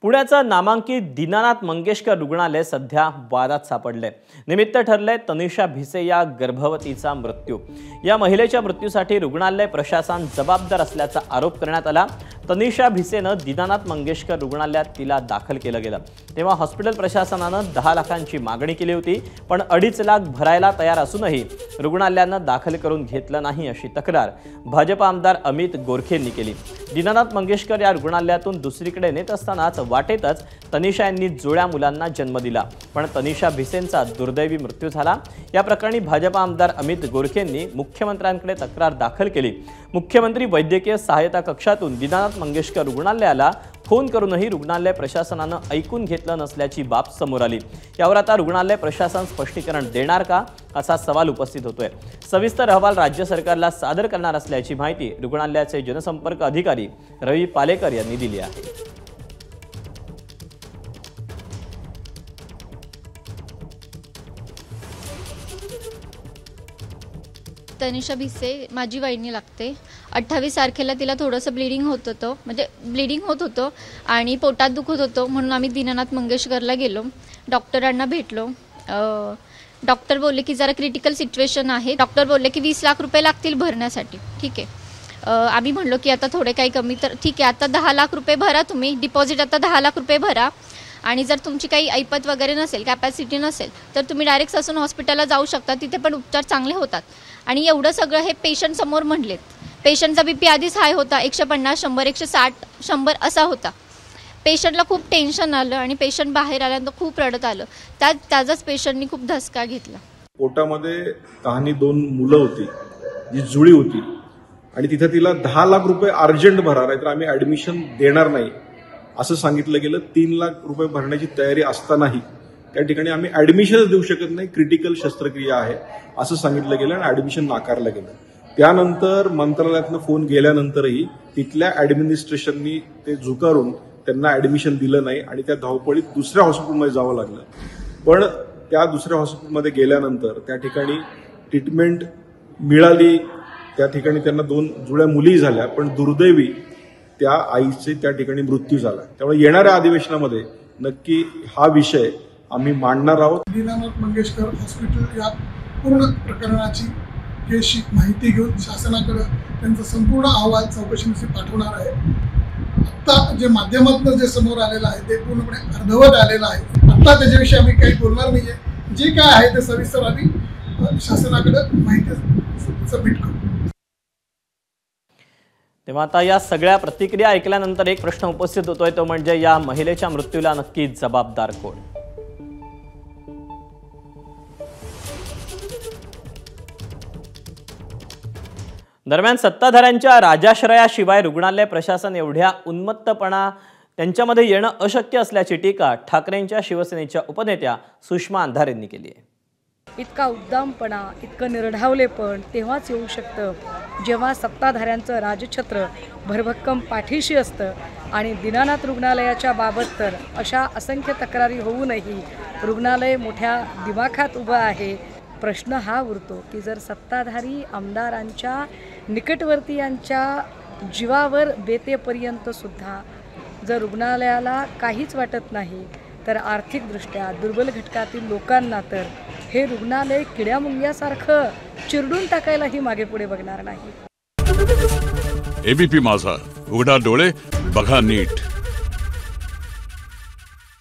पुण्याचं नामांकित दीनानाथ मंगेशकर रुग्णालय सध्या वादात सापडले। निमित्त ठरले तनिषा भिसे या गर्भवतीचा मृत्यू। या महिलेच्या मृत्यूसाठी रुग्णालय प्रशासन जबाबदार असल्याचा आरोप करण्यात आला। तनिषा भिसेनं दीनानाथ मंगेशकर रुग्णालयात तिला दाखल केलं गेलं, तेव्हा हॉस्पिटल प्रशासनानं 10 लाखांची मागणी केली होती, पण 2.5 लाख भरायला तयार असूनही रुग्णालयानं दाखल करून घेतलं नाही अशी तक्रार भाजप आमदार अमित गोरखेंनी केली। दीनानाथ मंगेशकर या रुग्णालयातून दुसरीकडे नेत असतानाच वाटेतच तनिषा यांनी जुळ्या मुलांना जन्म दिला, पण तनिषा भिसेंचा दुर्दैवी मृत्यू झाला। या प्रकरणी भाजप आमदार अमित गोरखेंनी मुख्यमंत्र्यांकडे तक्रार दाखल केली। मुख्यमंत्री वैद्यकीय सहायता कक्षातून दीनानाथ मंगेशकर रुग्णालयाला फोन करूनही रुग्णालय प्रशासनानं ऐकून घेतलं नसल्याची बाब समोर आली। यावर आता रुग्णालय प्रशासन स्पष्टीकरण देणार का असा सवाल उपस्थित होतोय। सविस्तर अहवाल राज्य सरकारला सादर करणार असल्याची माहिती रुग्णालयाचे जनसंपर्क अधिकारी रवी पालेकर यांनी दिली आहे। तनिषा भिसे माझी वहिनी लागते। 28 तारखेला तिला थोडंसं ब्लीडिंग होत होतं आणि पोटात दुखत होतं, म्हणून आम्ही दीनानाथ मंगेशकरला गेलो, डॉक्टरांना भेटलो। डॉक्टर बोलले की जरा क्रिटिकल सिच्युएशन आहे। डॉक्टर बोलले की 20 लाख रुपये लागतील भरण्यासाठी। ठीक आहे, आम्ही म्हणलो की आता थोडे काही कमी, तर ठीक आहे आता 10 लाख रुपये भरा, तुम्ही डिपॉझिट आता 10 लाख रुपये भरा, आणि जर तुमची काही ऐपत वगैरे नसेल, कॅपॅसिटी नसेल, तर तुम्ही डायरेक्ट ससून हॉस्पिटलला जाऊ शकता, तिथे पण उपचार चांगले होतात। आणि एवढं सगळं हे पेशंट समोर म्हणलेत। पेशंटचा बीपी आधीच हाय होता, 150, 100, 160, 100 असा होता। पेशंटला खूप टेन्शन आलं आणि पेशंट बाहेर आल्यानंतर खूप रडत आलं। त्याचाच पेशंटनी खूप धसका घेतला। पोटामध्ये तहानी 2 मुलं होती, जी जुळी होती, आणि तिथे तिला 10 लाख रुपये अर्जंट भरा, नाहीतर आम्ही ऍडमिशन देणार नाही असं सांगितलं गेलं। 3 लाख रुपये भरण्याची तयारी असतानाही त्या ठिकाणी आम्ही ऍडमिशनच देऊ शकत नाही, क्रिटिकल शस्त्रक्रिया आहे असं सांगितलं गेलं आणि ऍडमिशन नाकारलं गेलं। त्यानंतर मंत्रालयातनं फोन गेल्यानंतरही तिथल्या ऍडमिनिस्ट्रेशननी ते झुकारून त्यांना ऍडमिशन दिलं नाही आणि त्या धावपळीत दुसऱ्या हॉस्पिटलमध्ये जावं लागलं। पण त्या दुसऱ्या हॉस्पिटलमध्ये गेल्यानंतर त्या ठिकाणी ट्रीटमेंट मिळाली, त्या ठिकाणी त्यांना 2 जुळ्या मुली झाल्या, पण दुर्दैवी त्या आईचे त्या ठिकाणी मृत्यू झाला। त्यामुळे येणाऱ्या अधिवेशनामध्ये नक्की हा विषय आम्ही मांडणार आहोत। दीनानाथ मंगेशकर हॉस्पिटल या पूर्ण प्रकरणाची केसची माहिती घेऊन शासनाकडे त्यांचा संपूर्ण अहवाल चौकशीसाठी पाठवणार आहे। आता जे माध्यमातून जे समोर आलेलं आहे ते पूर्णपणे अर्धवट आलेलं आहे। आता त्याच्याविषयी आम्ही काही बोलणार नाहीये, जे काय आहे ते सविस्तर आम्ही शासनाकडे माहिती सबमिट करू। तेव्हा आता या सगळ्या प्रतिक्रिया ऐकल्यानंतर एक प्रश्न उपस्थित होतोय, तो म्हणजे या महिलेच्या मृत्यूला नक्की जबाबदार कोण? दरम्यान सत्ताधाऱ्यांच्या राजाश्रयाशिवाय रुग्णालय प्रशासन एवढ्या उन्मत्तपणा त्यांच्यामध्ये येणं अशक्य असल्याची टीका ठाकरेंच्या शिवसेनेच्या उपनेत्या सुषमा अंधारेंनी केली आहे। इतका उद्दामपणा, इतकं निर्ढावलेपण तेव्हाच येऊ शकतं जेव्हा सत्ताधाऱ्यांचं राजछत्र भरभक्कम पाठीशी असतं। आणि दीनानाथ रुग्णालयाच्या बाबत तर अशा असंख्य तक्रारी होऊनही रुग्णालय मोठ्या दिमाखात उभं आहे। प्रश्न हा उरतो की जर सत्ताधारी आमदारांच्या निकटवर्तीयांच्या जीवावर बेतेपर्यंत सुद्धा जर रुग्णालयाला काहीच वाटत नाही, तर आर्थिकदृष्ट्या दुर्बल घटकातील लोकांना तर हे रुग्णालय किड्यामुंग्यासारखं चिरडून टाकायलाही मागे पुढे बघणार नाही। एबीपी माझा, उघडा डोळे बघा नीट।